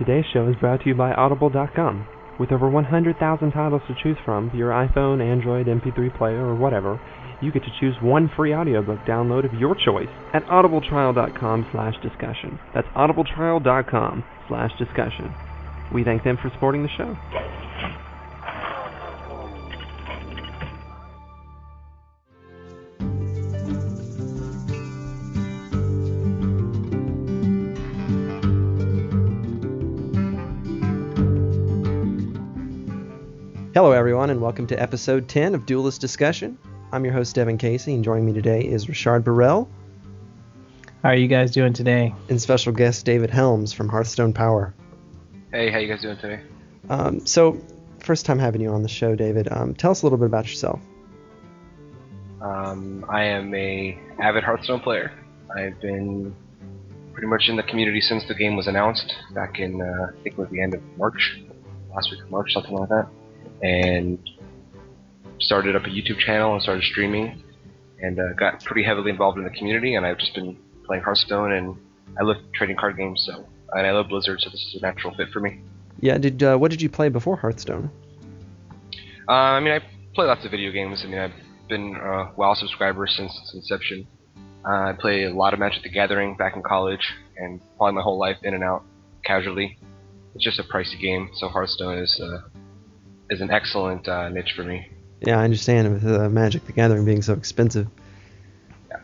Today's show is brought to you by Audible.com. With over 100,000 titles to choose from, your iPhone, Android, MP3 player, or whatever, you get to choose one free audiobook download of your choice at audibletrial.com/discussion. That's audibletrial.com/discussion. We thank them for supporting the show. Hello, everyone, and welcome to episode 10 of Duelist Discussion. I'm your host, Devin Casey, and joining me today is Rashard Burrell. How are you guys doing today? And special guest David Helms from HearthstonePower. Hey, how you guys doing today? So, first time having you on the show, David. Tell us a little bit about yourself. I am a avid Hearthstone player. I've been pretty much in the community since the game was announced back in, I think it was the end of March, last week of March, something like that. And started up a YouTube channel and started streaming, and got pretty heavily involved in the community. And I've just been playing Hearthstone, and I love trading card games, and I love Blizzard, so this is a natural fit for me. Yeah. What did you play before Hearthstone? I play lots of video games. I've been a WoW subscriber since its inception. I play a lot of Magic the Gathering back in college, and probably my whole life in and out casually. It's just a pricey game, so Hearthstone is an excellent niche for me. Yeah, I understand, with Magic the Gathering being so expensive. Yeah.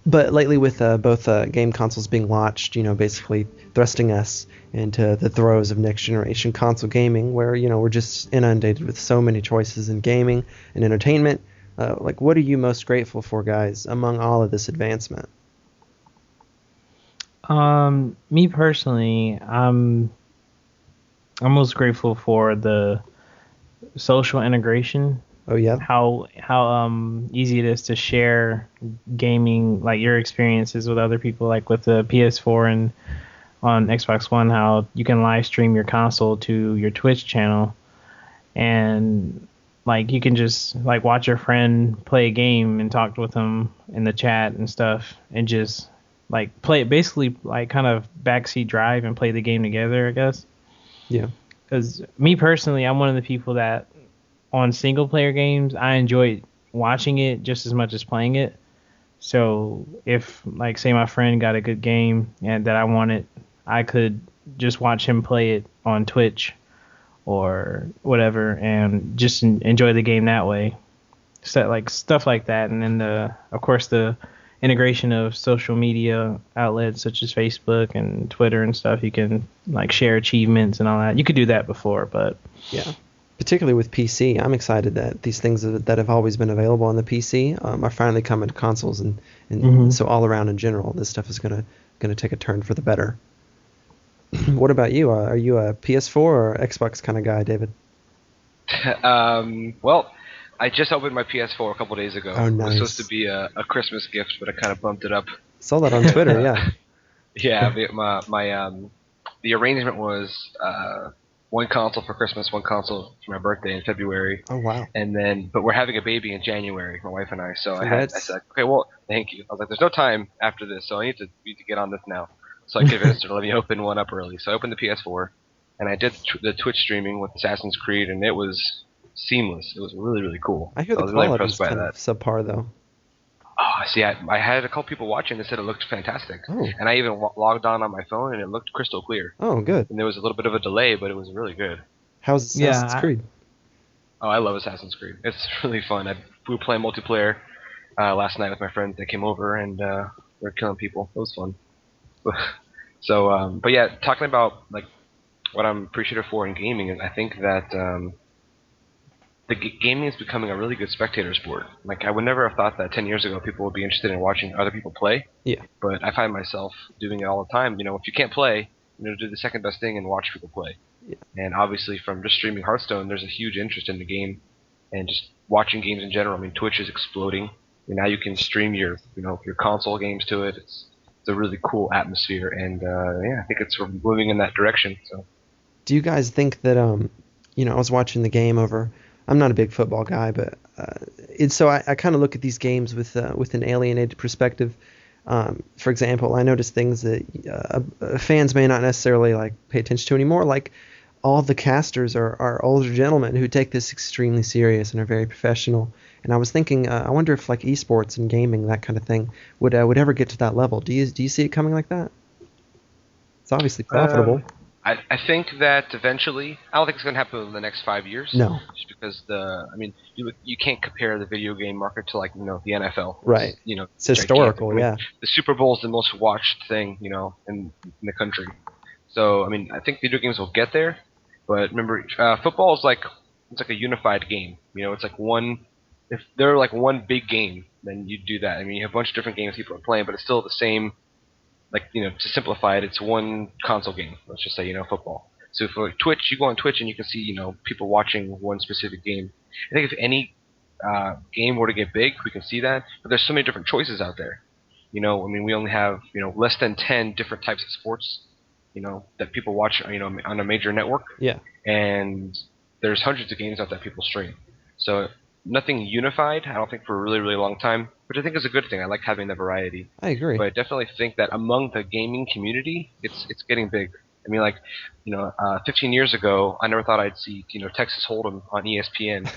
But lately, with both game consoles being launched, basically thrusting us into the throes of next generation console gaming, where we're just inundated with so many choices in gaming and entertainment. What are you most grateful for, guys, among all of this advancement? Me personally, I'm most grateful for the social integration. Oh yeah. How easy it is to share gaming, like your experiences with other people, like with the PS4 and on Xbox One, how you can live stream your console to your Twitch channel, and like you can just like watch your friend play a game and talk with them in the chat and stuff, and just like play it, basically like kind of backseat drive and play the game together, I guess. Yeah. Because me personally, I'm one of the people that on single player games, I enjoy watching it just as much as playing it. So if, like, say my friend got a good game and that I wanted, I could just watch him play it on Twitch or whatever and just enjoy the game that way. So, like, stuff like that. And then, of course, the integration of social media outlets such as Facebook and Twitter and stuff. You can like share achievements and all that. You could do that before, but yeah, particularly with PC, I'm excited that these things that have always been available on the PC are finally coming to consoles, and so all around in general, this stuff is gonna take a turn for the better. What about you? Are you a PS4 or Xbox kind of guy, David? Well, I just opened my PS4 a couple days ago. Oh, nice. It was supposed to be a Christmas gift, but I kind of bumped it up. Saw that on Twitter, yeah. Yeah, the arrangement was one console for Christmas, one console for my birthday in February. Oh, wow. But we're having a baby in January, my wife and I. So I said, okay, well, thank you. I was like, there's no time after this, so I need to get on this now. So I convinced her to let me open one up early. So I opened the PS4, and I did the Twitch streaming with Assassin's Creed, and it was seamless. It was really, really cool. I hear the quality is kind of subpar, though. Oh, see, I had a couple people watching that said it looked fantastic. Oh. And I even logged on my phone, and it looked crystal clear. Oh, good. And there was a little bit of a delay, but it was really good. How's Assassin's Creed? Oh, I love Assassin's Creed. It's really fun. We were playing multiplayer last night with my friends that came over, and we were killing people. It was fun. So, but yeah, talking about like what I'm appreciative for in gaming is I think that the gaming is becoming a really good spectator sport. Like, I would never have thought that 10 years ago people would be interested in watching other people play. Yeah. But I find myself doing it all the time. If you can't play, do the second best thing and watch people play. Yeah. And obviously from just streaming Hearthstone, there's a huge interest in the game and just watching games in general. Twitch is exploding. Now you can stream your console games to it. It's a really cool atmosphere, and I think it's sort of moving in that direction. So. Do you guys think that I was watching the game over. I'm not a big football guy, but so I kind of look at these games with an alienated perspective. For example, I noticed things that fans may not necessarily like pay attention to anymore, like all the casters are older gentlemen who take this extremely serious and are very professional. And I was thinking, I wonder if like esports and gaming, that kind of thing, would ever get to that level. Do you see it coming like that? It's obviously profitable. I think that eventually, I don't think it's going to happen in the next 5 years. No. Just because you can't compare the video game market to the NFL. Right. It's historical, gigantic. The Super Bowl is the most watched thing, in the country. So I think video games will get there, but remember, football is it's like a unified game. It's like one. If they're like one big game, then you do that. You have a bunch of different games people are playing, but it's still the same. To simplify it, it's one console game. Let's just say, football. So for Twitch, you go on Twitch and you can see, people watching one specific game. I think if any game were to get big, we can see that. But there's so many different choices out there. We only have, less than 10 different types of sports, that people watch, on a major network. Yeah. And there's hundreds of games out that people stream. So nothing unified, I don't think, for a really, really long time, which I think is a good thing. I like having the variety. I agree. But I definitely think that among the gaming community, it's getting big. 15 years ago, I never thought I'd see, Texas Hold'em on ESPN.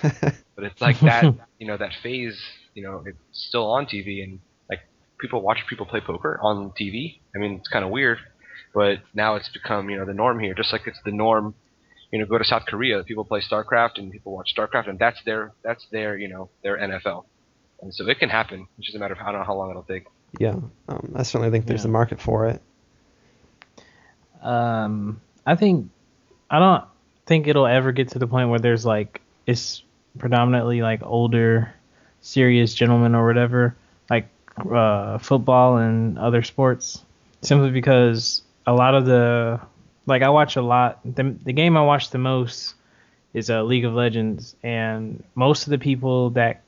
But it's like that, that phase, it's still on TV, and like people watch people play poker on TV. It's kind of weird, but now it's become, the norm here, just like it's the norm. Go to South Korea, people play StarCraft and people watch StarCraft, and that's their their NFL. And so it can happen. It's just a matter of I don't know how long it'll take. Yeah, I certainly think there's a market for it. I don't think it'll ever get to the point where there's it's predominantly older, serious gentlemen or whatever, football and other sports, simply because a lot of I watch a lot. The game I watch the most is League of Legends, and most of the people that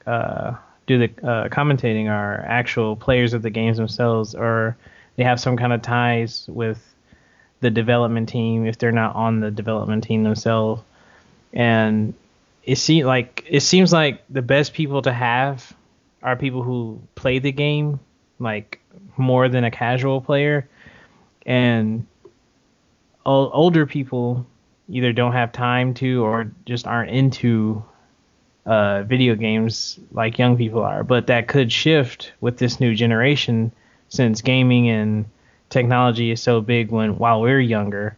do the commentating are actual players of the games themselves, or they have some kind of ties with the development team if they're not on the development team themselves. And it seems like the best people to have are people who play the game more than a casual player, and older people either don't have time to or just aren't into video games like young people are. But that could shift with this new generation, since gaming and technology is so big while we're younger.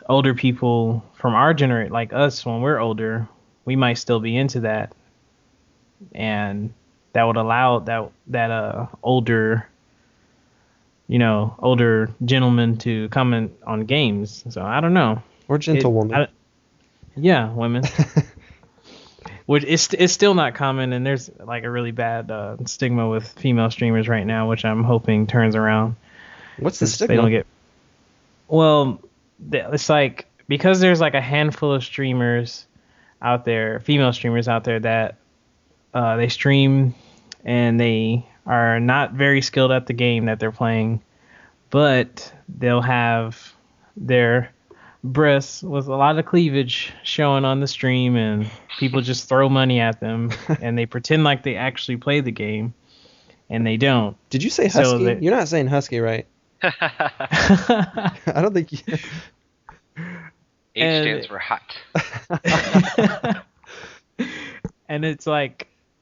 Older people from our generation, like us, when we're older, we might still be into that, and that would allow that older gentlemen to comment on games. So I don't know. Or gentlewomen. Yeah, women. Which it's still not common, and there's a really bad stigma with female streamers right now, which I'm hoping turns around. What's the stigma? They don't get. Well, it's because there's a handful of streamers out there, female streamers out there, that they stream and they are not very skilled at the game that they're playing, but they'll have their breasts with a lot of cleavage showing on the stream, and people just throw money at them and they pretend like they actually play the game, and they don't. Did you say husky? You're not saying husky, right? I don't think you... H stands for hot. And it's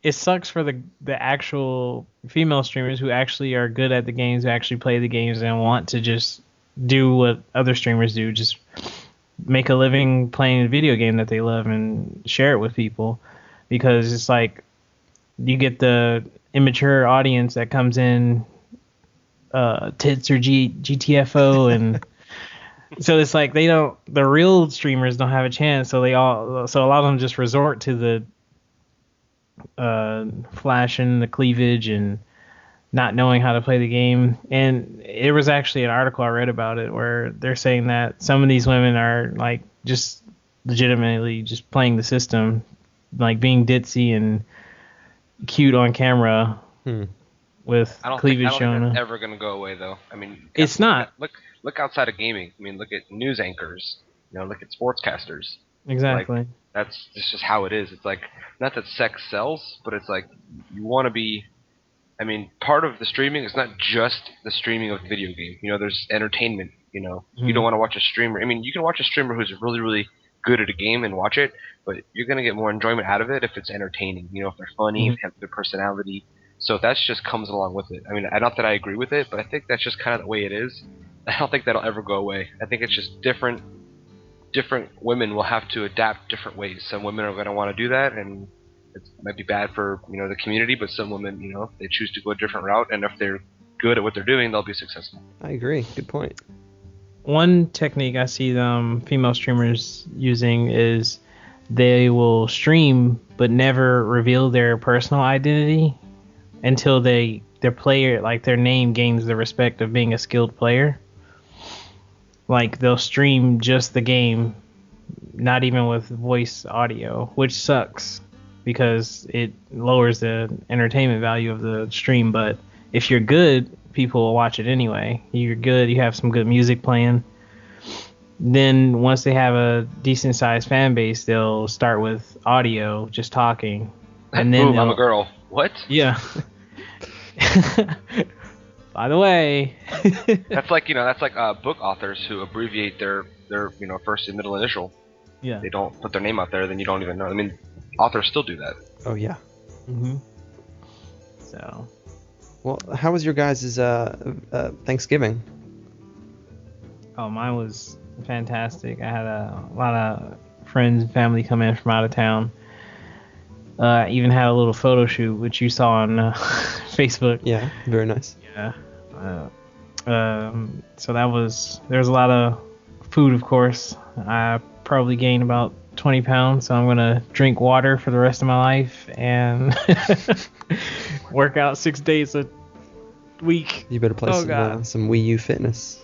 it sucks for the actual female streamers who actually are good at the games, who actually play the games and want to just do what other streamers do, just make a living playing a video game that they love and share it with people. Because it's you get the immature audience that comes in, tits or GTFO, and so it's the real streamers don't have a chance, so a lot of them just resort to the flashing the cleavage and not knowing how to play the game. And it was actually an article I read about it where they're saying that some of these women are just legitimately just playing the system, being ditzy and cute on camera with cleavage showing. I don't think that's ever going to go away, though. It's not. Look outside of gaming. Look at news anchors. Look at sportscasters. Exactly. That's just how it is. It's not that sex sells, but it's you want to be I mean, part of the streaming is not just the streaming of the video game. You know, there's entertainment. You know, you don't want to watch a streamer. I mean, you can watch a streamer who's really, really good at a game and watch it, but you're gonna get more enjoyment out of it if it's entertaining. You know, if they're funny, if they have their personality. So that just comes along with it. I mean, not that I agree with it, but I think that's just kind of the way it is. I don't think that'll ever go away. I think it's just different. Different women will have to adapt different ways. Some women are going to want to do that, and it might be bad for the community. But some women, they choose to go a different route, and if they're good at what they're doing, they'll be successful. I agree. Good point. One technique I see female streamers using is they will stream but never reveal their personal identity until their player, like their name, gains the respect of being a skilled player. Like they'll stream just the game, not even with voice audio, which sucks because it lowers the entertainment value of the stream. But if you're good, people will watch it anyway. You're good, you have some good music playing. Then once they have a decent sized fan base, they'll start with audio, just talking. And then Boom, I'm a girl. What? Yeah. By the way, that's like book authors who abbreviate their first and middle initial. Yeah. They don't put their name out there, then you don't even know. I mean, authors still do that. Oh yeah. So. Well, how was your guys' Thanksgiving? Oh, mine was fantastic. I had a lot of friends and family come in from out of town. Even had a little photo shoot, which you saw on Facebook. Yeah, very nice. Yeah. So there was a lot of food, of course. I probably gained about 20 pounds, so I'm going to drink water for the rest of my life and work out 6 days a week. You better play some Wii U Fitness.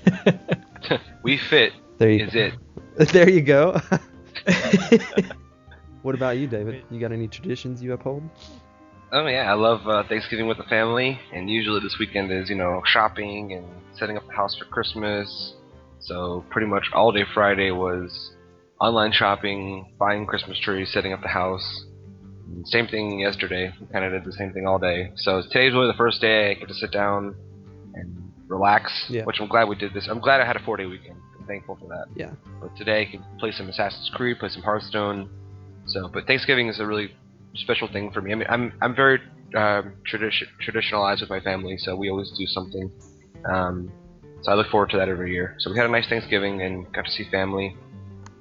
Wii Fit is it. There you go. What about you, David? You got any traditions you uphold? Oh yeah, I love Thanksgiving with the family, and usually this weekend is shopping and setting up the house for Christmas. So pretty much all day Friday was online shopping, buying Christmas trees, setting up the house. And same thing yesterday. We kind of did the same thing all day. So today's really the first day I get to sit down and relax, which I'm glad we did this. I'm glad I had a 4-day weekend. I'm thankful for that. Yeah. But today I can play some Assassin's Creed, play some Hearthstone. So, but Thanksgiving is a really special thing for me. I mean, I'm very traditionalized with my family, so we always do something. So I look forward to that every year. So we had a nice Thanksgiving and got to see family.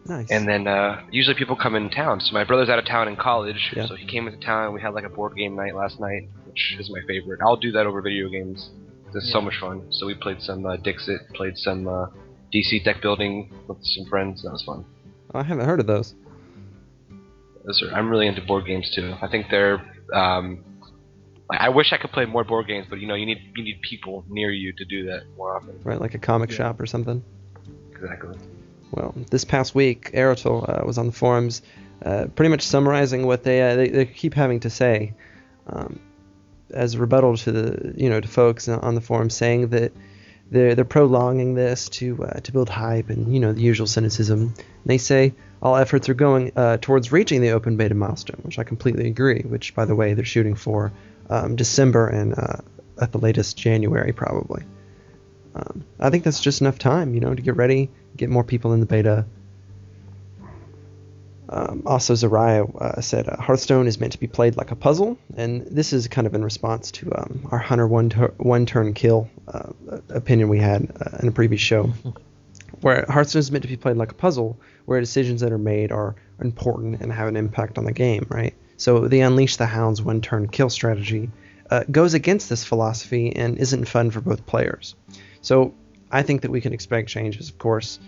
Nice. And then usually people come in town. So my brother's out of town in college, so he came into town. We had like a board game night last night, which is my favorite. I'll do that over video games. It's so much fun. So we played some Dixit, played some DC deck building with some friends. That was fun. I haven't heard of those. I'm really into board games too. I think they're. I wish I could play more board games, but you need people near you to do that more often. Right, like a comic shop or something. Exactly. Well, this past week, Aerotel was on the forums, pretty much summarizing what they keep having to say, as a rebuttal to to folks on the forum, saying that they're prolonging this to build hype and the usual cynicism. And they say all efforts are going towards reaching the open beta milestone, which I completely agree. Which, by the way, they're shooting for December and at the latest January probably. I think that's just enough time, to get ready, get more people in the beta. Also, Zariah said Hearthstone is meant to be played like a puzzle, and this is kind of in response to our Hunter one-turn kill opinion we had in a previous show, where Hearthstone is meant to be played like a puzzle, where decisions that are made are important and have an impact on the game, right? So the Unleash the Hounds one-turn kill strategy goes against this philosophy and isn't fun for both players. So I think that we can expect changes, of course,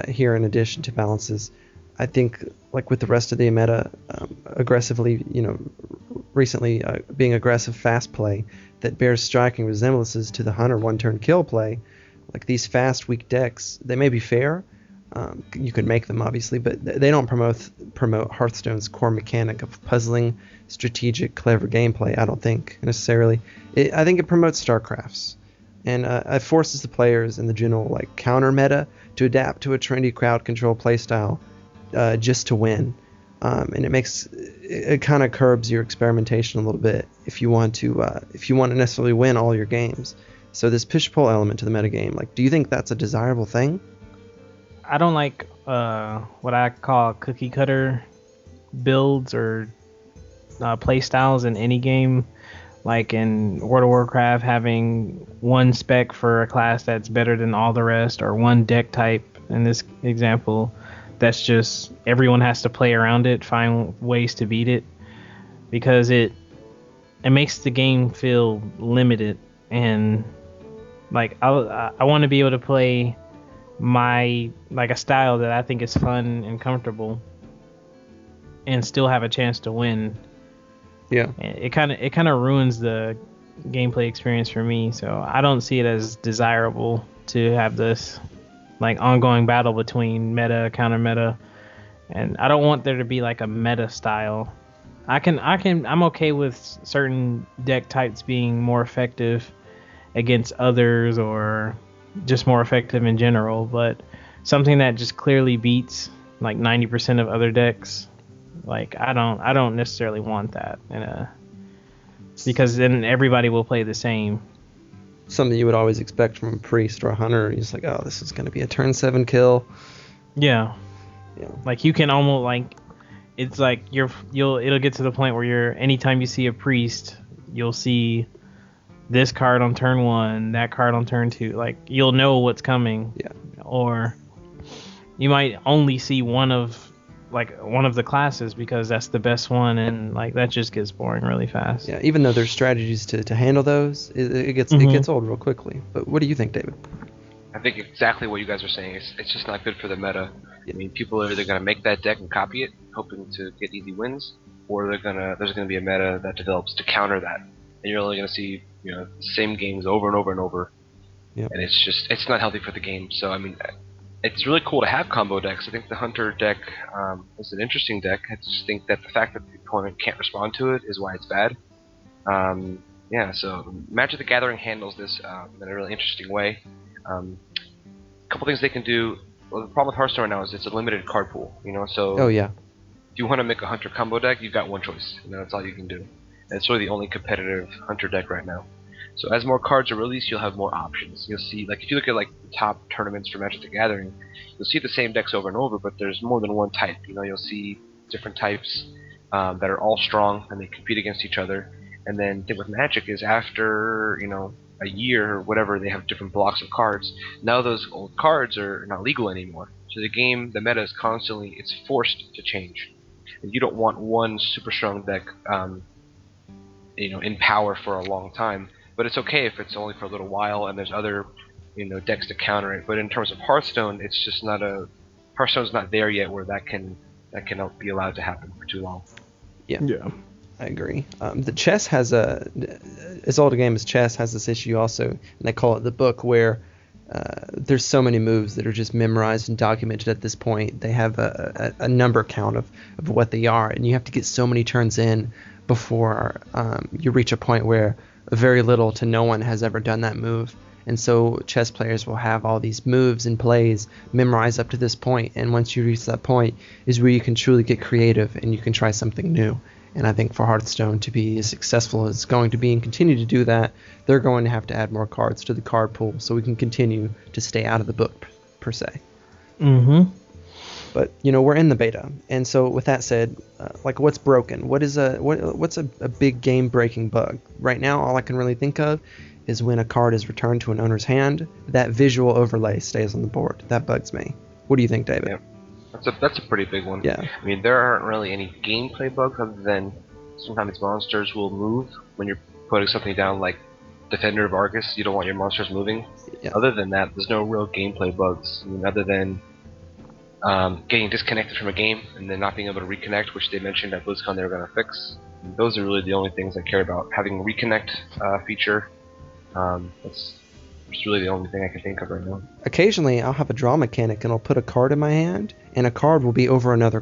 here in addition to balances. I think, like with the rest of the meta, aggressively, recently being aggressive fast play that bears striking resemblances to the Hunter one-turn kill play, like these fast, weak decks, they may be fair. You could make them, obviously, but they don't promote Hearthstone's core mechanic of puzzling, strategic, clever gameplay, I don't think, necessarily. I think it promotes StarCrafts. And it forces the players in the general counter meta to adapt to a trendy crowd control playstyle just to win. and it kind of curbs your experimentation a little bit if you want to necessarily win all your games. So this push-pull element to the metagame, like, do you think that's a desirable thing? I don't like what I call cookie cutter builds or play styles in any game. Like in World of Warcraft, having one spec for a class that's better than all the rest, or one deck type in this example that's just everyone has to play around it, find ways to beat it, because it makes the game feel limited. And like I want to be able to play a style that I think is fun and comfortable and still have a chance to win. Yeah. It kind of ruins the gameplay experience for me, so I don't see it as desirable to have this like ongoing battle between meta, counter meta, and I don't want there to be like a meta style. I'm okay with certain deck types being more effective against others, or just more effective in general, but something that just clearly beats like 90% of other decks, like I don't necessarily want that because then everybody will play the same. Something you would always expect from a priest or a hunter. He's like, oh, this is going to be a turn 7 kill. Yeah. Yeah. Like you can almost like, it's like it'll get to the point where anytime you see a priest, you'll see this card on turn 1, that card on turn 2. Like you'll know what's coming. Yeah. Or you might only see one of the classes because that's the best one, and like that just gets boring really fast. Yeah, even though there's strategies to handle those, it gets old real quickly. But what do you think, David? I think exactly what you guys are saying. It's just not good for the meta. I mean, people are either going to make that deck and copy it, hoping to get easy wins, or there's going to be a meta that develops to counter that, and you're only going to see the same games over and over and over. Yep. And it's not healthy for the game. So I mean, it's really cool to have combo decks. I think the Hunter deck is an interesting deck. I just think that the fact that the opponent can't respond to it is why it's bad. So Magic the Gathering handles this in a really interesting way. A couple things they can do. Well, the problem with Hearthstone right now is it's a limited card pool. So Oh yeah. if you want to make a Hunter combo deck, you've got one choice. That's all you can do. And it's really the only competitive Hunter deck right now. So as more cards are released, you'll have more options. You'll see, like if you look at like the top tournaments for Magic the Gathering, you'll see the same decks over and over, but there's more than one type. You'll see different types that are all strong and they compete against each other. And then the thing with Magic is after a year or whatever, they have different blocks of cards. Now those old cards are not legal anymore. So the meta is constantly, it's forced to change. And you don't want one super strong deck in power for a long time. But it's okay if it's only for a little while and there's other decks to counter it. But in terms of Hearthstone, it's just not Hearthstone's not there yet where that can be allowed to happen for too long. Yeah. I agree. The chess has as old a game as chess has this issue also, and they call it the book, where there's so many moves that are just memorized and documented at this point. They have a number count of what they are, and you have to get so many turns in before you reach a point where very little to no one has ever done that move. And so chess players will have all these moves and plays memorized up to this point, and once you reach that point is where you can truly get creative and you can try something new. And I think for Hearthstone to be as successful as it's going to be and continue to do that, they're going to have to add more cards to the card pool so we can continue to stay out of the book per se. Mm-hmm. But we're in the beta, and so with that said, what's broken? What's a big game breaking bug? Right now, all I can really think of is when a card is returned to an owner's hand, that visual overlay stays on the board. That bugs me. What do you think, David? Yeah. That's a pretty big one. Yeah. I mean, there aren't really any gameplay bugs other than sometimes monsters will move when you're putting something down like Defender of Argus. You don't want your monsters moving. Yeah. Other than that, there's no real gameplay bugs. I mean, other than getting disconnected from a game and then not being able to reconnect, which they mentioned at BlizzCon they were going to fix. And those are really the only things I care about. Having a reconnect feature, that's really the only thing I can think of right now. Occasionally, I'll have a draw mechanic and I'll put a card in my hand, and a card will be over another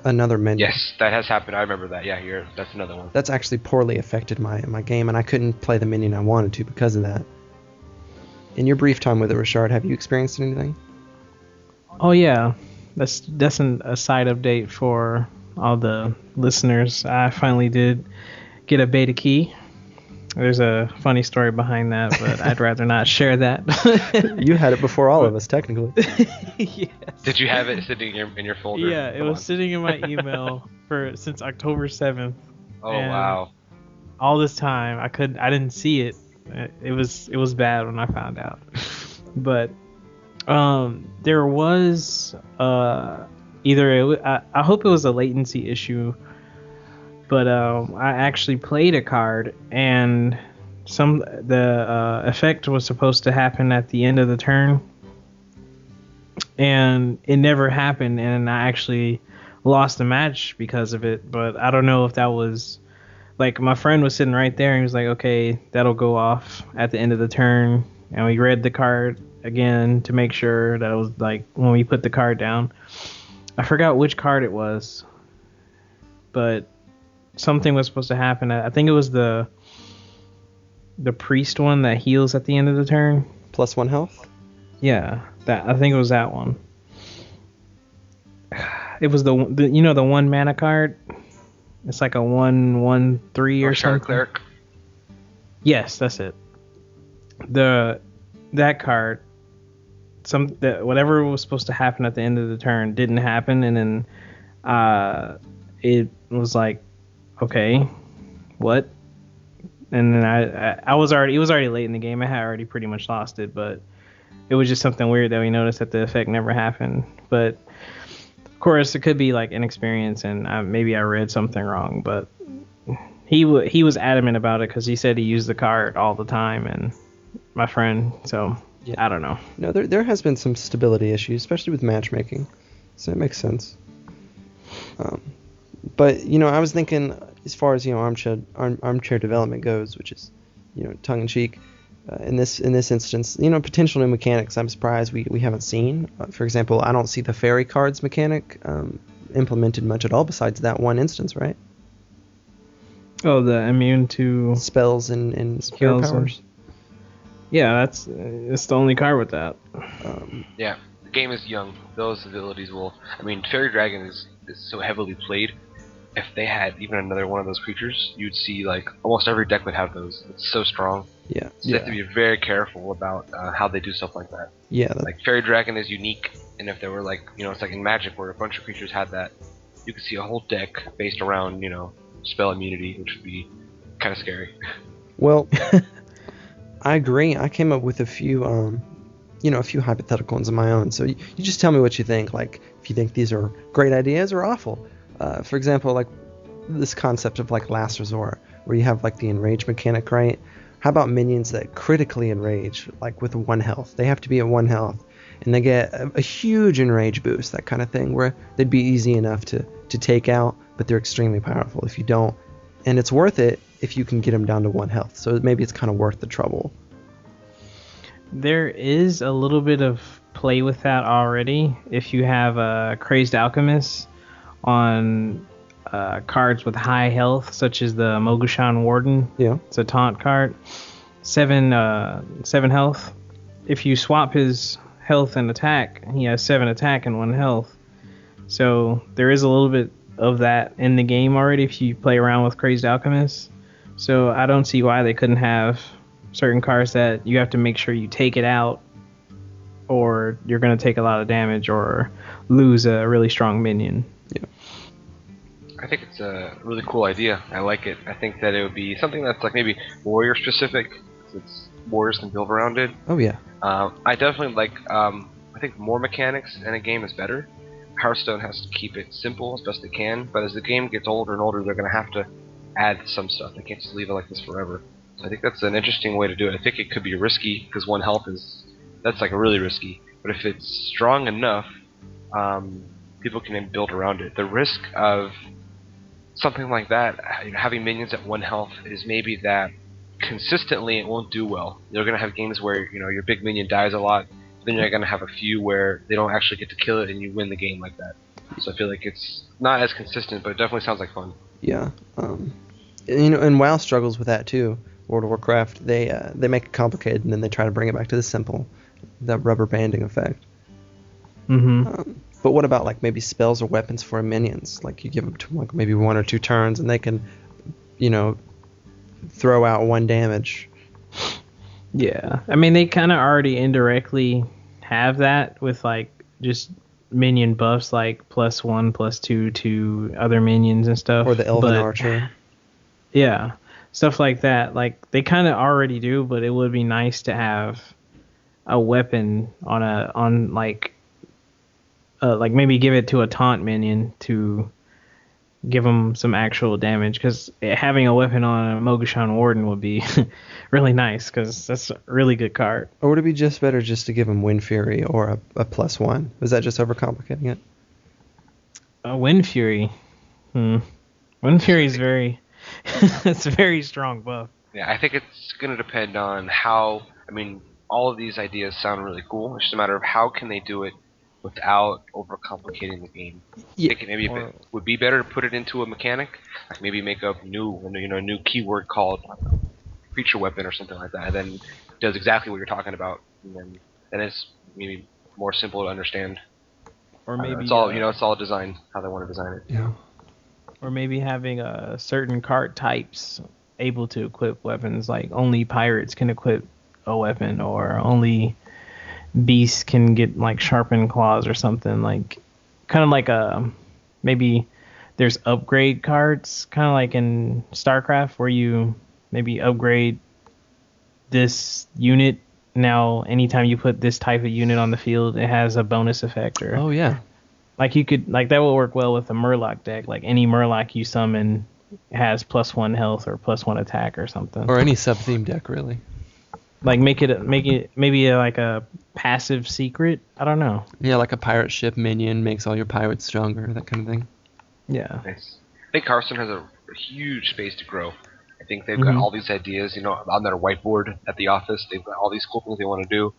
another menu. Yes, that has happened. I remember that. Yeah, that's another one. That's actually poorly affected my game, and I couldn't play the minion I wanted to because of that. In your brief time with it, Richard, have you experienced anything? Oh yeah, that's a side update for all the listeners, I finally did get a beta key. There's a funny story behind that, but I'd rather not share that. You had it before all of us, technically. Yes. Did you have it sitting in your folder? Yeah, it was sitting in my email since October 7th. Oh and wow. All this time I didn't see it. It was bad when I found out. But there was I hope it was a latency issue, but I actually played a card, and the effect was supposed to happen at the end of the turn, and it never happened, and I actually lost the match because of it. But I don't know if that was, like, my friend was sitting right there and he was like, okay, that'll go off at the end of the turn, and we read the card again to make sure that it was, like, when we put the card down. I forgot which card it was, but something was supposed to happen. I think it was the priest one that heals at the end of the turn. +1 health? Yeah, I think it was that one. It was the 1 mana card. It's like a 1/1/3 or something. Cleric. Yes, that's it. That card, whatever was supposed to happen at the end of the turn didn't happen, and then it was like, okay, what? And then it was already late in the game. I had already pretty much lost it, but it was just something weird that we noticed that the effect never happened. But of course, it could be like inexperience, and maybe I read something wrong. But he was adamant about it because he said he used the card all the time, and my friend. So yeah. I don't know. No, there has been some stability issues, especially with matchmaking. So it makes sense. But I was thinking, as far as armchair development goes, which is tongue in cheek. In this instance, potential new mechanics I'm surprised we haven't seen. For example, I don't see the fairy cards mechanic implemented much at all besides that one instance, right? Oh, the immune to spells and hero powers. Yeah, it's the only card with that. Yeah, the game is young. Those abilities will. I mean, Fairy Dragon is so heavily played. If they had even another one of those creatures, you'd see like almost every deck would have those. It's so strong. Yeah. So you have to be very careful about how they do stuff like that. Yeah. Like Fairy Dragon is unique, and if there were like it's like in Magic where a bunch of creatures had that, you could see a whole deck based around spell immunity, which would be kind of scary. Well, I agree. I came up with a few a few hypothetical ones of my own. So you just tell me what you think. Like if you think these are great ideas or awful. For example, like this concept of like last resort, where you have like the enrage mechanic, right? How about minions that critically enrage, like with 1 health? They have to be at 1 health, and they get a huge enrage boost, that kind of thing, where they'd be easy enough to take out, but they're extremely powerful if you don't. And it's worth it if you can get them down to 1 health. So maybe it's kind of worth the trouble. There is a little bit of play with that already. If you have a Crazed Alchemist on cards with high health, such as the Mogushan Warden. Yeah. It's a taunt card. 7 health. If you swap his health and attack, he has 7 attack and 1 health. So there is a little bit of that in the game already if you play around with Crazed Alchemist. So I don't see why they couldn't have certain cards that you have to make sure you take it out, or you're going to take a lot of damage or lose a really strong minion. Yeah. I think it's a really cool idea. I like it. I think that it would be something that's like maybe warrior specific, since warriors can build around it. Oh yeah. I definitely like. I think more mechanics in a game is better. Hearthstone has to keep it simple as best they can, but as the game gets older and older, they're going to have to add some stuff. They can't just leave it like this forever. So I think that's an interesting way to do it. I think it could be risky because 1 health that's like really risky. But if it's strong enough, people can then build around it. The risk of something like that, having minions at 1 health, is maybe that consistently it won't do well. You're going to have games where your big minion dies a lot, then you're going to have a few where they don't actually get to kill it and you win the game like that. So I feel like it's not as consistent, but it definitely sounds like fun. Yeah. And WoW struggles with that too. World of Warcraft, they make it complicated and then they try to bring it back to the simple, that rubber banding effect. Mm-hmm. But what about like maybe spells or weapons for minions? Like you give them to like maybe 1 or 2 turns, and they can, you know, throw out 1 damage. Yeah, I mean they kind of already indirectly have that with like just minion buffs like +1, +2 to other minions and stuff. Or the Elven but Archer. yeah, stuff like that. Like they kind of already do, but it would be nice to have a weapon on like maybe give it to a taunt minion to give them some actual damage, because having a weapon on a Mogashan Warden would be really nice, because that's a really good card. Or would it be just better just to give him Wind Fury or a +1? Was that just overcomplicating it? Wind Fury. Wind Fury is very it's a very strong buff. Yeah, I think it's going to depend on how. I mean, all of these ideas sound really cool. It's just a matter of how can they do it without overcomplicating the game. Yeah. I think maybe it would be better to put it into a mechanic, like maybe make a new keyword called creature weapon or something like that, and then does exactly what you're talking about, and then it's maybe more simple to understand. Or maybe it's all design how they want to design it. Yeah. Or maybe having certain card types able to equip weapons, like only pirates can equip a weapon, or only beasts can get like sharpened claws or something, like kind of like maybe there's upgrade cards, kind of like in StarCraft, where you maybe upgrade this unit. Now anytime you put this type of unit on the field, it has a bonus effect. Or Oh yeah. like you could, like that will work well with a Murloc deck. Like any Murloc you summon has +1 health or +1 attack or something. Or any sub-theme deck, really. Like make it maybe like a passive secret. I don't know. Yeah, like a pirate ship minion makes all your pirates stronger, that kind of thing. Yeah. Nice. I think Hearthstone has a huge space to grow. I think they've got all these ideas, on their whiteboard at the office. They've got all these cool things they want to do.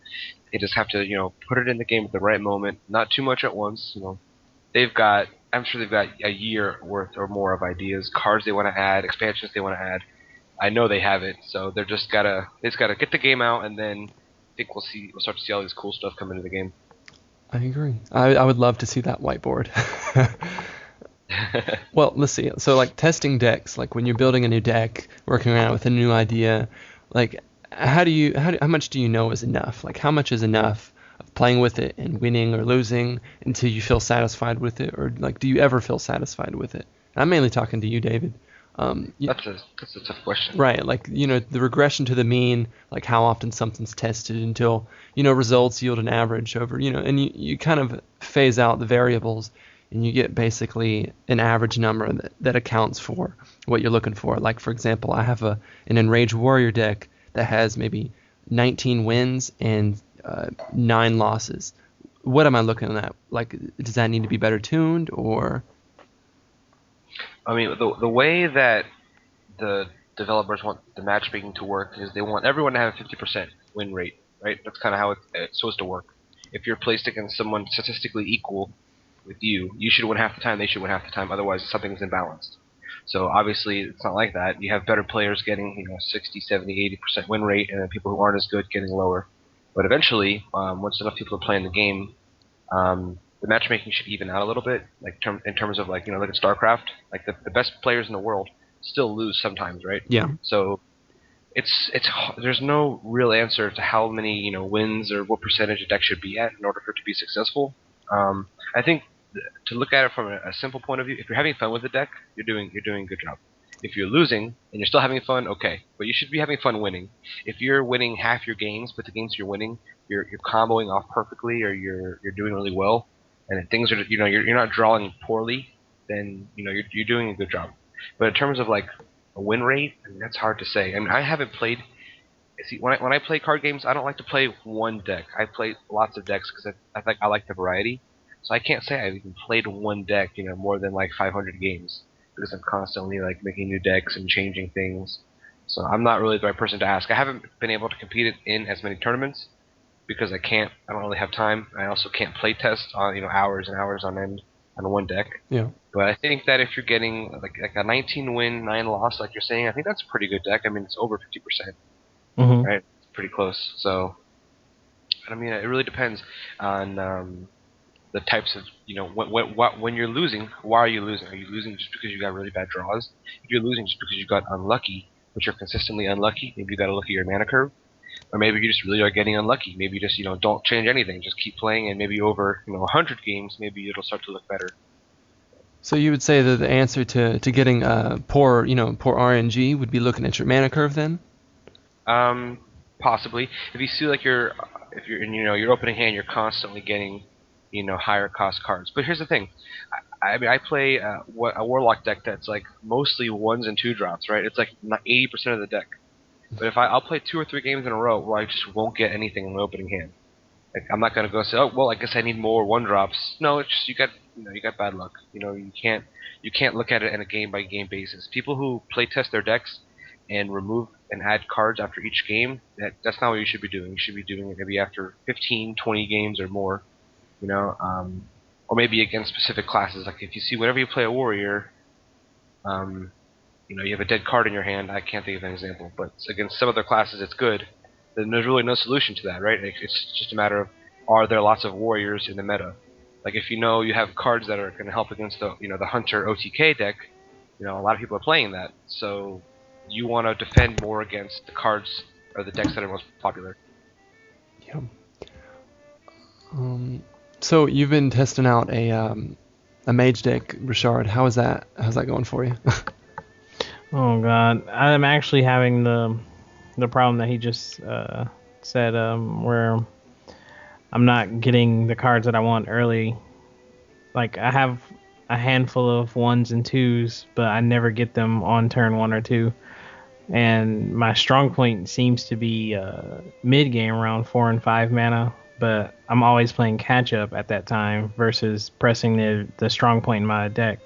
They just have to, put it in the game at the right moment, not too much at once. I'm sure they've got a year worth or more of ideas, cards they want to add, expansions they want to add. I know they have it, so they just gotta get the game out, and then I think we'll start to see all this cool stuff come into the game. I agree. I would love to see that whiteboard. Well, let's see. So like testing decks, like when you're building a new deck, working around with a new idea, like how much do you know is enough? Like how much is enough of playing with it and winning or losing until you feel satisfied with it, or like do you ever feel satisfied with it? And I'm mainly talking to you, David. That's a tough question. Right, like the regression to the mean, like how often something's tested until results yield an average over and you kind of phase out the variables, and you get basically an average number that accounts for what you're looking for. Like for example, I have an Enraged Warrior deck that has maybe 19 wins and 9 losses. What am I looking at? Like, does that need to be better tuned, or? I mean, the way that the developers want the matchmaking to work is they want everyone to have a 50% win rate, right? That's kind of how it's supposed to work. If you're placed against someone statistically equal with you should win half the time, they should win half the time, otherwise something's imbalanced. So obviously it's not like that. You have better players getting 60, 70, 80% win rate, and then people who aren't as good getting lower. But eventually, once enough people are playing the game, the matchmaking should even out a little bit, like in terms of like look at StarCraft, like the best players in the world still lose sometimes, right? Yeah. So it's there's no real answer to how many wins or what percentage a deck should be at in order for it to be successful. I think to look at it from a simple point of view, if you're having fun with the deck, you're doing a good job. If you're losing and you're still having fun, okay, but you should be having fun winning. If you're winning half your games, but the games you're winning, you're comboing off perfectly, or you're doing really well, and things are you're not drawing poorly, then you're doing a good job. But in terms of like a win rate, I mean, that's hard to say. I mean, I haven't played. See, when I play card games, I don't like to play one deck. I play lots of decks because I think I like the variety. So I can't say I've even played one deck, more than like 500 games, because I'm constantly like making new decks and changing things. So I'm not really the right person to ask. I haven't been able to compete in as many tournaments because I don't really have time. I also can't play test on hours and hours on end on one deck. Yeah. But I think that if you're getting like a 19 win, 9 loss, like you're saying, I think that's a pretty good deck. I mean, it's over 50%. Right? It's pretty close. So, I mean, it really depends on the types of, when you're losing, why are you losing? Are you losing just because you got really bad draws? If you're losing just because you got unlucky, but you're consistently unlucky, maybe you got to look at your mana curve. Or maybe you just really are getting unlucky. Maybe you just, don't change anything. Just keep playing, and maybe over, 100 games, maybe it'll start to look better. So you would say that the answer to getting poor RNG would be looking at your mana curve then? Possibly. If you see like if you're in, your opening hand, you're constantly getting, higher cost cards. But here's the thing. I mean, I play a warlock deck that's like mostly 1s and 2 drops, right? It's like 80% of the deck. But if I'll play 2 or 3 games in a row where I just won't get anything in the opening hand. Like, I'm not gonna go say, oh well, I guess I need more 1 drops. No, it's just you got bad luck. You can't look at it on a game by game basis. People who play test their decks and remove and add cards after each game, that's not what you should be doing. You should be doing it maybe after 15, 20 games or more. Or maybe against specific classes. Like if you see whenever you play a warrior, you have a dead card in your hand. I can't think of an example, but against some other classes it's good. Then there's really no solution to that, right? It's just a matter of, are there lots of warriors in the meta? Like if you have cards that are going to help against the hunter OTK deck, a lot of people are playing that. So you want to defend more against the cards or the decks that are most popular. Yeah. So you've been testing out a mage deck, Richard. How's that going for you? Oh god, I'm actually having the problem that he just said, where I'm not getting the cards that I want early. Like I have a handful of 1s and 2s, but I never get them on turn 1 or 2. And my strong point seems to be mid game around 4 and 5 mana, but I'm always playing catch up at that time versus pressing the strong point in my deck.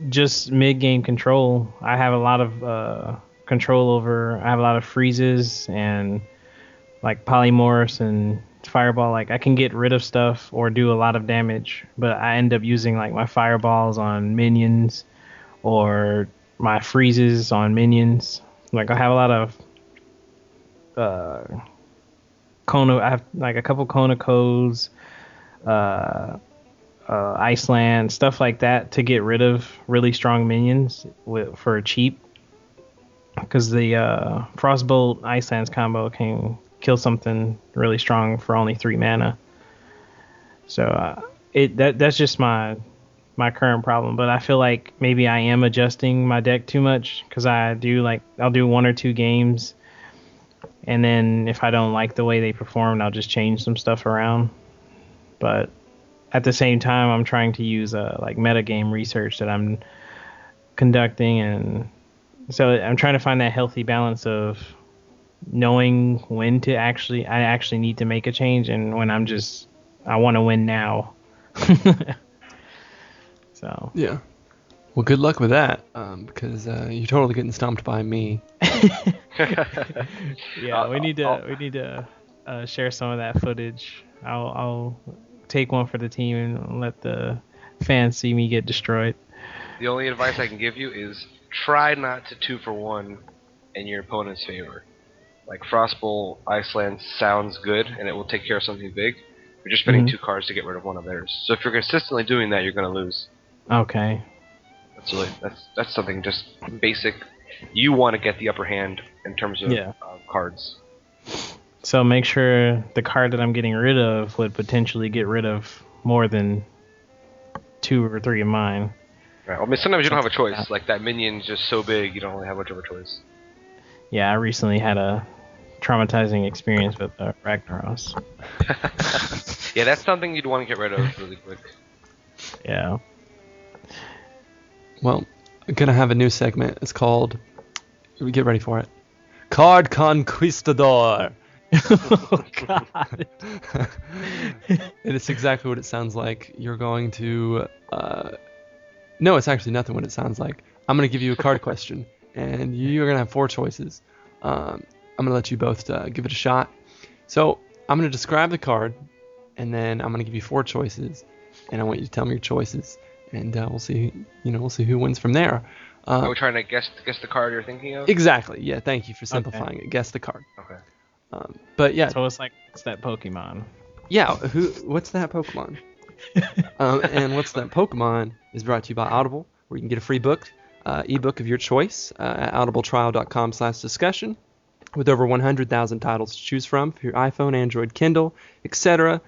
Just mid game control. I have a lot of control over. I have a lot of freezes and like polymorphs and fireball. Like I can get rid of stuff or do a lot of damage, but I end up using like my fireballs on minions or my freezes on minions. Like I have a lot of Kona. I have like a couple Kona codes, Iceland, stuff like that to get rid of really strong minions for cheap. Because the Frostbolt Icelands combo can kill something really strong for only 3 mana. So that's just my current problem. But I feel like maybe I am adjusting my deck too much because I'll do 1 or 2 games, and then if I don't like the way they perform, I'll just change some stuff around. But at the same time, I'm trying to use like metagame research that I'm conducting, and so I'm trying to find that healthy balance of knowing when I actually need to make a change, and when I want to win now. So yeah. Well, good luck with that, because you're totally getting stumped by me. Yeah, we need to share some of that footage. I'll take one for the team and let the fans see me get destroyed. The only advice I can give you is try not to 2 for 1 in your opponent's favor. Like Frostbolt Iceland sounds good and it will take care of something big. You're just spending 2 cards to get rid of one of theirs. So if you're consistently doing that, you're going to lose. Okay. That's something just basic. You want to get the upper hand in terms of cards. So make sure the card that I'm getting rid of would potentially get rid of more than 2 or 3 of mine. Right. I mean, sometimes you don't have a choice. Like that minion's just so big, you don't really have much of a choice. Yeah, I recently had a traumatizing experience with Ragnaros. Yeah, that's something you'd want to get rid of really quick. Yeah. Well, I'm gonna have a new segment. It's called. Get ready for it. Card Conquistador. Oh God. And it's exactly what it sounds like. You're going to. No, it's actually nothing what it sounds like. I'm gonna give you a card question, and you're gonna have 4 choices. I'm gonna let you both give it a shot. So I'm gonna describe the card, and then I'm gonna give you 4 choices, and I want you to tell me your choices, and we'll see. We'll see who wins from there. Are we trying to guess the card you're thinking of? Exactly. Yeah. Thank you for simplifying it. Guess the card. Okay. But yeah. So it's that Pokemon. Yeah, what's that Pokemon? And What's That Pokemon is brought to you by Audible, where you can get a free ebook of your choice at audibletrial.com/discussion, with over 100,000 titles to choose from for your iPhone, Android, Kindle, etc.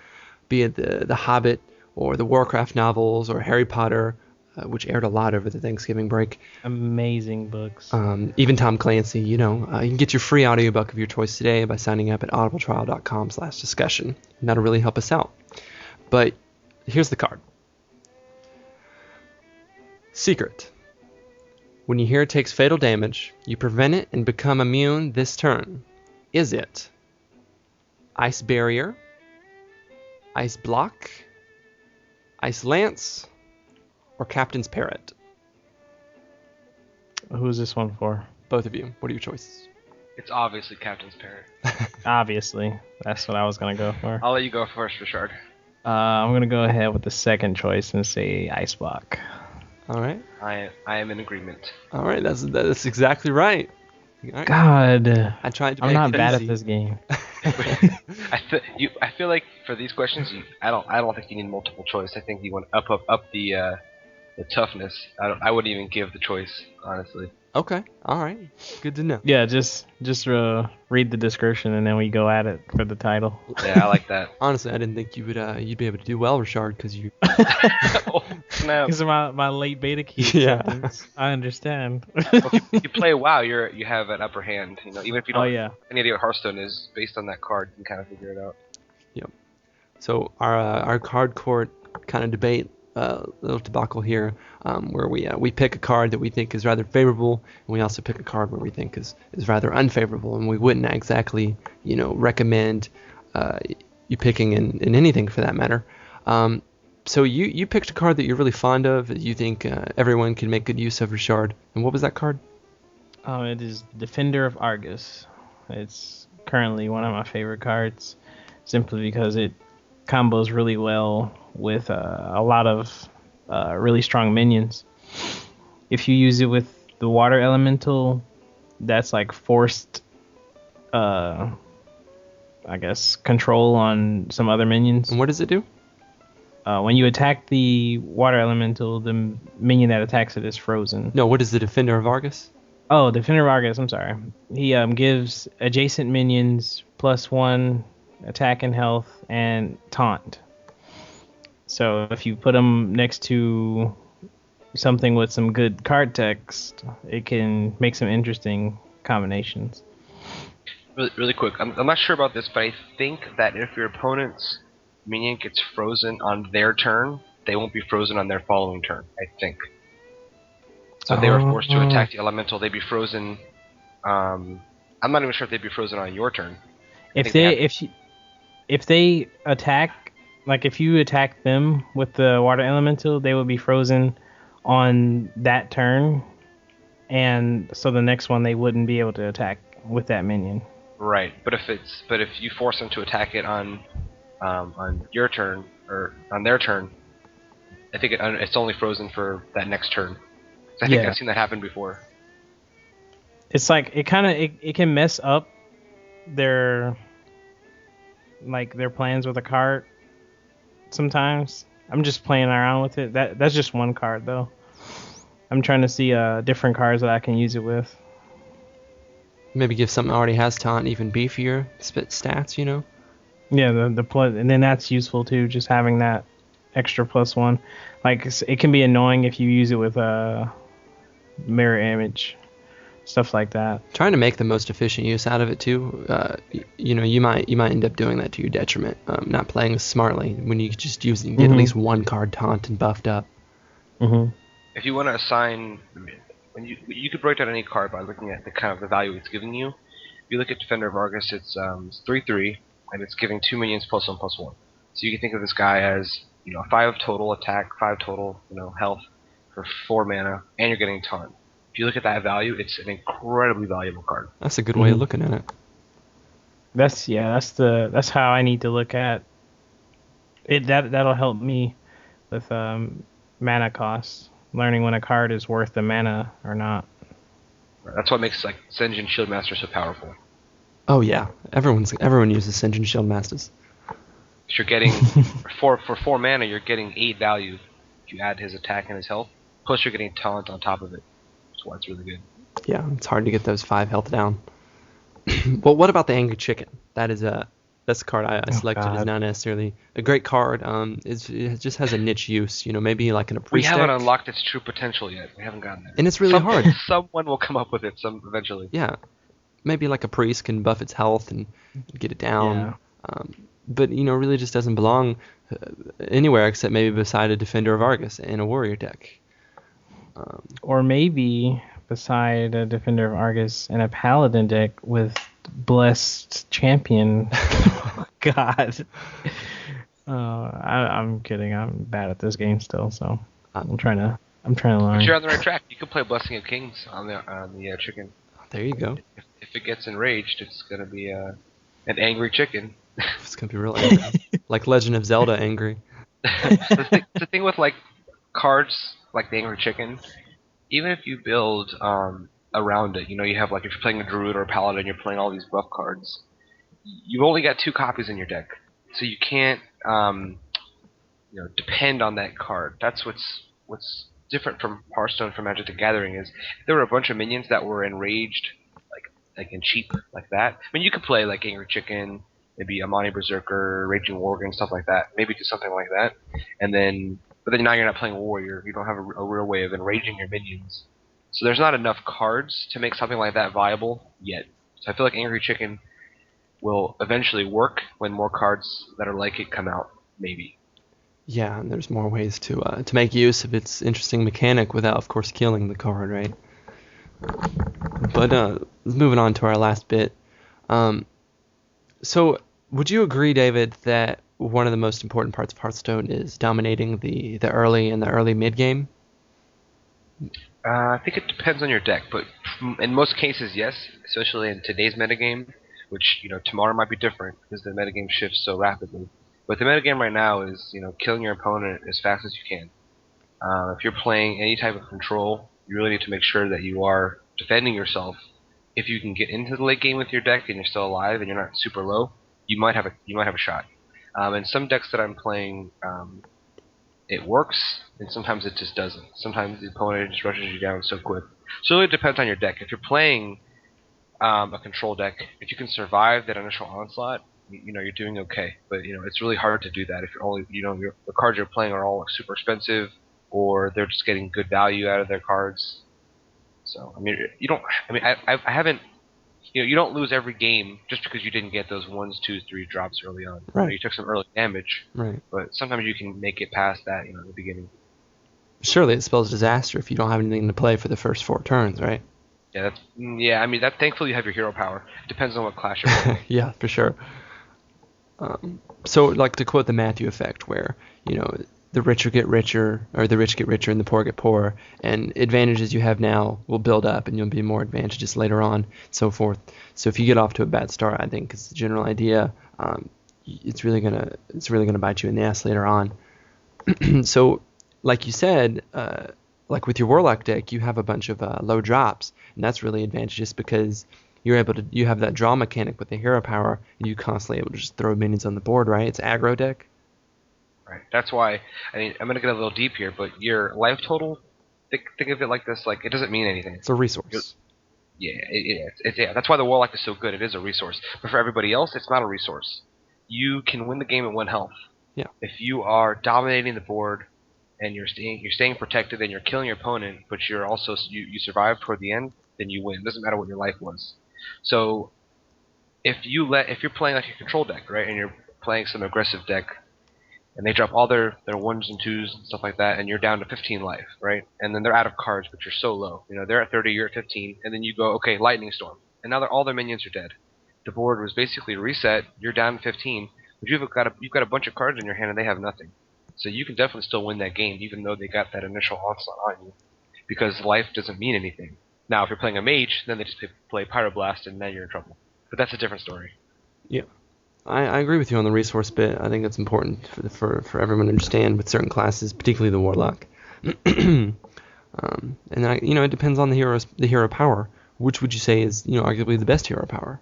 Be it the Hobbit or the Warcraft novels or Harry Potter, which aired a lot over the Thanksgiving break. Amazing books. Even Tom Clancy, you can get your free audiobook of your choice today by signing up at audibletrial.com/discussion. And that'll really help us out. But here's the card. Secret. When you hear it takes fatal damage, you prevent it and become immune this turn. Is it Ice Barrier, Ice Block, Ice Lance, or Captain's Parrot? Who is this one for? Both of you. What are your choices? It's obviously Captain's Parrot. Obviously. That's what I was going to go for. I'll let you go first, Richard. I'm going to go ahead with the second choice and say Ice Block. All right. I am in agreement. All right. That's exactly right. All right. God. I tried to I'm make not it bad easy. at this game. I feel like for these questions, I don't think you need multiple choice. I think you want to up the toughness. I wouldn't even give the choice, honestly. Okay. All right. Good to know. Yeah, just read the description and then we go at it for the title. Yeah, I like that. Honestly, I didn't think you'd be able to do well, Richard, because you. Oh, snap. Because of my late beta key. Yeah. acceptance. I understand. Well, if you play WoW, you have an upper hand. Even if you don't have any idea what Hearthstone is, based on that card, you can kind of figure it out. Yep. So our card court kind of debate, little debacle here, where we pick a card that we think is rather favorable, and we also pick a card where we think is rather unfavorable, and we wouldn't exactly recommend you picking in anything for that matter. So you picked a card that you're really fond of, that you think everyone can make good use of, Richard. And what was that card? It is Defender of Argus. It's currently one of my favorite cards, simply because it combos really well with a lot of really strong minions. If you use it with the water elemental, that's like forced, I guess, control on some other minions. And what does it do? When you attack the water elemental, the minion that attacks it is frozen. No, what is the Defender of Argus? Oh, Defender of Argus, I'm sorry. He gives adjacent minions +1 attack and health and taunt. So if you put them next to something with some good card text, it can make some interesting combinations. Really quick, I'm not sure about this, but I think that if your opponent's minion gets frozen on their turn, they won't be frozen on their following turn, I think. So if they were forced to attack the elemental, they'd be frozen. I'm not even sure if they'd be frozen on your turn. If they attack, like if you attack them with the water elemental, they would be frozen on that turn, and so the next one they wouldn't be able to attack with that minion. Right, but if you force them to attack it on your turn or on their turn, I think it's only frozen for that next turn. I think I've seen that happen before. It's like it can mess up their plans with a card sometimes. I'm just playing around with it. That's just one card though. I'm trying to see different cards that I can use it with. Maybe give something that already has taunt even beefier stats, Yeah, the plus, and then that's useful too, just having that extra +1. Like it can be annoying if you use it with a mirror image, stuff like that. Trying to make the most efficient use out of it too. You might end up doing that to your detriment, not playing as smartly when you just get at least one card taunt and buffed up. Mm-hmm. If you want to assign, when you could break down any card by looking at the kind of the value it's giving you. If you look at Defender of Argus, it's 3/3, and it's giving 2 minions +1/+1. So you can think of this guy as 5 total attack, 5 total health for 4 mana, and you're getting taunt. If you look at that value, it's an incredibly valuable card. That's a good way of looking at it. That's how I need to look at it. That'll help me with mana costs, learning when a card is worth the mana or not. That's what makes Senjin Shieldmaster so powerful. Oh yeah, everyone uses Senjin Shield Masters. You're getting for 4 mana, you're getting 8 value if you add his attack and his health. Plus, you're getting taunt on top of it. That's why it's really good. Yeah, it's hard to get those 5 health down. Well, what about the Angry Chicken? That's the card I selected. Is not necessarily a great card. It just has a niche use. Maybe like in a priest We haven't deck. unlocked its true potential yet. We haven't gotten there. And it's really hard. Someone will come up with it eventually. Yeah, maybe like a priest can buff its health and get it down. Yeah. But really just doesn't belong anywhere except maybe beside a Defender of Argus in a warrior deck. Or maybe beside a Defender of Argus and a Paladin deck with Blessed Champion. God. I'm kidding. I'm bad at this game still, so I'm trying to learn. But you're on the right track. You can play Blessing of Kings on the chicken. There you go. If it gets enraged, it's gonna be an angry chicken. It's gonna be real angry. Like Legend of Zelda angry. The thing with like cards like the Angry Chicken, even if you build around it, you have like if you're playing a Druid or a Paladin, you're playing all these buff cards. You've only got 2 copies in your deck, so you can't depend on that card. That's what's different from Hearthstone from Magic the Gathering is if there were a bunch of minions that were enraged, like and cheap like that. I mean, you could play like Angry Chicken, maybe Amani Berserker, Raging Worgen, stuff like that. Maybe do something like that, but then now you're not playing Warrior. You don't have a real way of enraging your minions. So there's not enough cards to make something like that viable yet. So I feel like Angry Chicken will eventually work when more cards that are like it come out, maybe. Yeah, and there's more ways to make use of its interesting mechanic without, of course, killing the card, right? But moving on to our last bit. So would you agree, David, that one of the most important parts of Hearthstone is dominating the early and the early mid game? I think it depends on your deck, but in most cases, yes. Especially in today's metagame, which tomorrow might be different because the metagame shifts so rapidly. But the metagame right now is killing your opponent as fast as you can. If you're playing any type of control, you really need to make sure that you are defending yourself. If you can get into the late game with your deck and you're still alive and you're not super low, you might have a shot. And some decks that I'm playing, it works, and sometimes it just doesn't. Sometimes the opponent just rushes you down so quick. So it really depends on your deck. If you're playing a control deck, if you can survive that initial onslaught, you're doing okay. But it's really hard to do that if you're only the cards you're playing are all super expensive, or they're just getting good value out of their cards. So I haven't. You don't lose every game just because you didn't get those 1s, 2s, 3 drops early on. Right. You took some early damage, right? But sometimes you can make it past that, in the beginning. Surely it spells disaster if you don't have anything to play for the first 4 turns, right? Yeah, thankfully you have your hero power. Depends on what class you're playing. Yeah, for sure. So, like to quote the Matthew effect, where the richer get richer, or the rich get richer and the poor get poorer, and advantages you have now will build up, and you'll be more advantageous later on, and so forth. So if you get off to a bad start, I think it's the general idea. It's really gonna bite you in the ass later on. So, like you said, like with your Warlock deck, you have a bunch of low drops, and that's really advantageous because you have that draw mechanic with the hero power, and you constantly able to just throw minions on the board, right? It's aggro deck. Right. That's why, I'm going to get a little deep here, but your life total, think of it like this, like it doesn't mean anything. It's a resource. That's why the Warlock is so good. It is a resource. But for everybody else, it's not a resource. You can win the game at 1 health. Yeah. If you are dominating the board, and you're staying protected, and you're killing your opponent, but you're also you survive toward the end, then you win. It doesn't matter what your life was. So if you're playing like a control deck, right, and you're playing some aggressive deck, and they drop all their 1s and 2s and stuff like that, and you're down to 15 life, right? And then they're out of cards, but you're so low. They're at 30, you're at 15, and then you go, okay, Lightning Storm. And now all their minions are dead. The board was basically reset, you're down to 15, but you've got a bunch of cards in your hand and they have nothing. So you can definitely still win that game, even though they got that initial onslaught on you. Because life doesn't mean anything. Now, if you're playing a mage, then they just play Pyroblast, and then you're in trouble. But that's a different story. Yeah. I agree with you on the resource bit. I think it's important for everyone to understand with certain classes, particularly the Warlock. And it depends on the hero power. Which would you say is arguably the best hero power?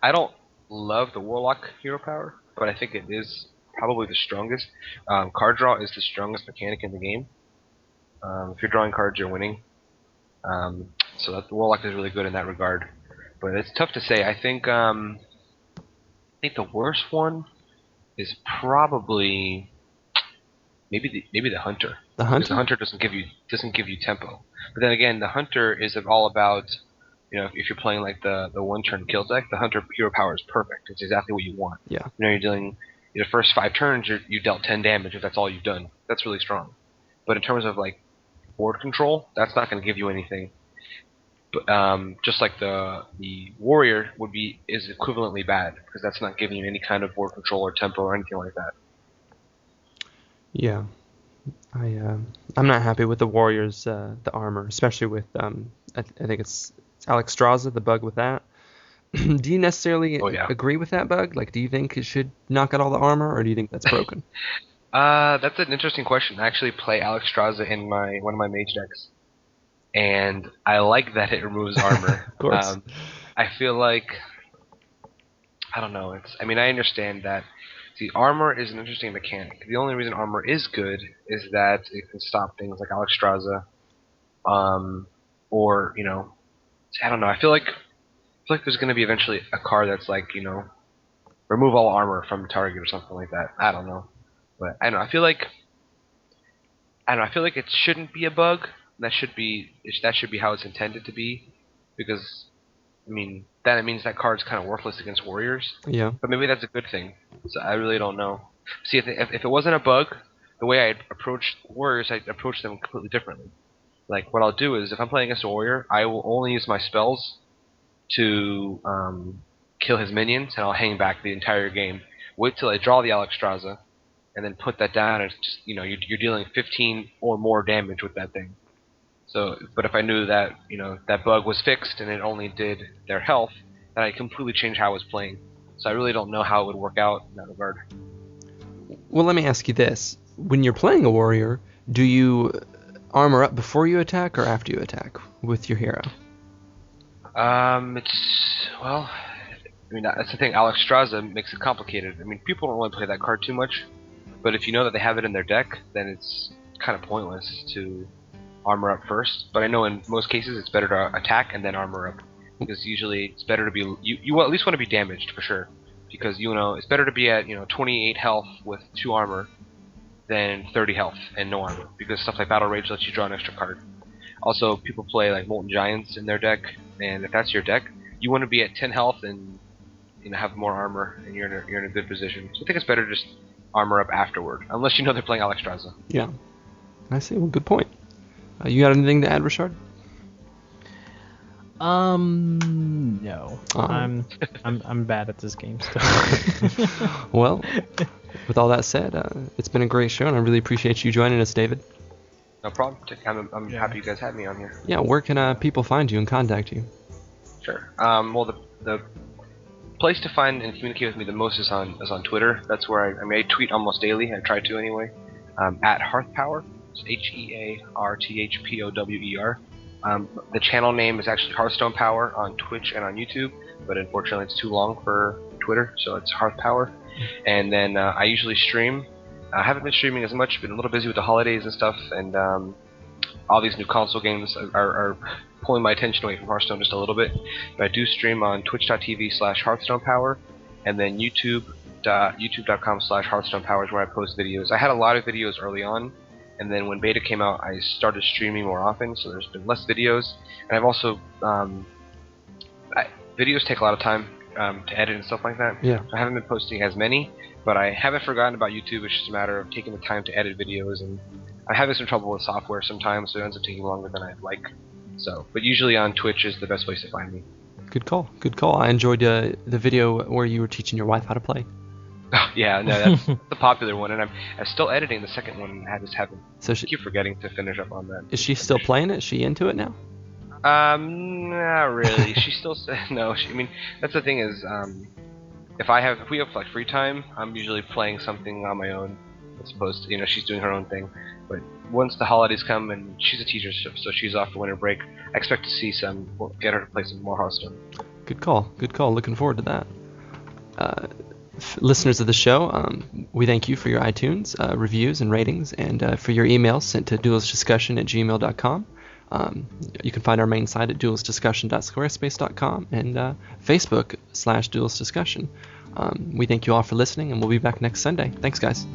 I don't love the Warlock hero power, but I think it is probably the strongest. Card draw is the strongest mechanic in the game. If you're drawing cards, you're winning. So the Warlock is really good in that regard. But it's tough to say. I think the worst one is probably maybe the Hunter. The Because the Hunter? Hunter doesn't give you tempo. But then again, the Hunter is all about, if you're playing like the one turn kill deck, the Hunter hero power is perfect. It's exactly what you want. Yeah. You're dealing the first 5 turns, you dealt 10 damage if that's all you've done. That's really strong. But in terms of like board control, that's not going to give you anything. But just like the warrior is equivalently bad because that's not giving you any kind of board control or tempo or anything like that. Yeah. I'm not happy with the Warriors, the armor, especially with I think it's Alexstrasza, the bug with that. Do you necessarily agree with that bug? Like, do you think it should knock out all the armor, or do you think that's broken? That's an interesting question. I actually play Alexstrasza in one of my mage decks, and I like that it removes armor. Of course. I feel like I don't know. I understand that. See, armor is an interesting mechanic. The only reason armor is good is that it can stop things like Alexstrasza, or I don't know. I feel like there's going to be eventually a card that's like remove all armor from target or something like that. I don't know, but I don't know. I feel like it shouldn't be a bug. That should be how it's intended to be, because then it means that card's kind of worthless against warriors. Yeah. But maybe that's a good thing. So I really don't know. See, if it wasn't a bug, the way I'd approach warriors, I'd approach them completely differently. Like, what I'll do is, if I'm playing against a warrior, I will only use my spells to kill his minions, and I'll hang back the entire game. Wait till I draw the Alexstrasza, and then put that down, and it's just, you're dealing 15 or more damage with that thing. So, but if I knew that that bug was fixed and it only did their health, then I completely changed how I was playing. So I really don't know how it would work out in that regard. Well, let me ask you this: when you're playing a warrior, do you armor up before you attack or after you attack with your hero? That's the thing. Alexstrasza makes it complicated. People don't really play that card too much, but if you know that they have it in their deck, then it's kind of pointless to armor up first. But I know in most cases it's better to attack and then armor up, because usually it's better to be you at least want to be damaged for sure, because it's better to be at 28 health with 2 armor than 30 health and no armor, because stuff like Battle Rage lets you draw an extra card. Also, people play like Molten Giants in their deck, and if that's your deck, you want to be at 10 health and have more armor, and you're in a good position. So I think it's better to just armor up afterward, unless they're playing Alexstrasza. Yeah, I see. Well, good point. You got anything to add, Richard? No. I'm bad at this game still. Well, with all that said, it's been a great show, and I really appreciate you joining us, David. No problem. I'm happy you guys had me on here. Yeah, where can people find you and contact you? Sure. Well, the place to find and communicate with me the most is on Twitter. That's where I tweet almost daily. I try to anyway. At HearthPower. It's HearthPower. The channel name is actually HearthstonePower on Twitch and on YouTube, but unfortunately it's too long for Twitter, so it's HearthPower. And then I usually stream. I haven't been streaming as much, been a little busy with the holidays and stuff, and all these new console games are pulling my attention away from Hearthstone just a little bit. But I do stream on twitch.tv/HearthstonePower, and then youtube.com/HearthstonePower is where I post videos. I had a lot of videos early on, and then when beta came out, I started streaming more often, so there's been less videos. And I've also videos take a lot of time to edit and stuff like that. Yeah. So I haven't been posting as many, but I haven't forgotten about YouTube. It's just a matter of taking the time to edit videos, and I'm having some trouble with software sometimes, so it ends up taking longer than I'd like. So, but usually on Twitch is the best place to find me. Good call. Good call. I enjoyed the video where you were teaching your wife how to play. Yeah, no, that's the popular one, and I'm still editing the second one. I just haven't. So I keep forgetting to finish up on that. Is she still playing it? Is she into it now? Not really. She still no. That's the thing is, if we have like free time, I'm usually playing something on my own, as opposed to she's doing her own thing. But once the holidays come, and she's a teacher, so she's off for winter break, I expect to see get her to play some more Hearthstone. Good call. Good call. Looking forward to that. listeners of the show, we thank you for your iTunes reviews and ratings, and for your emails sent to duelistdiscussion@gmail.com. You can find our main site at duelistdiscussion.squarespace.com and Facebook/duelistdiscussion. We thank you all for listening, and we'll be back next Sunday. Thanks, guys.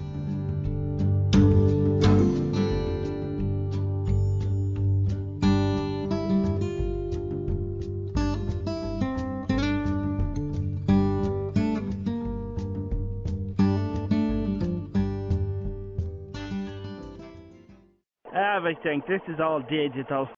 Everything. This is all digital.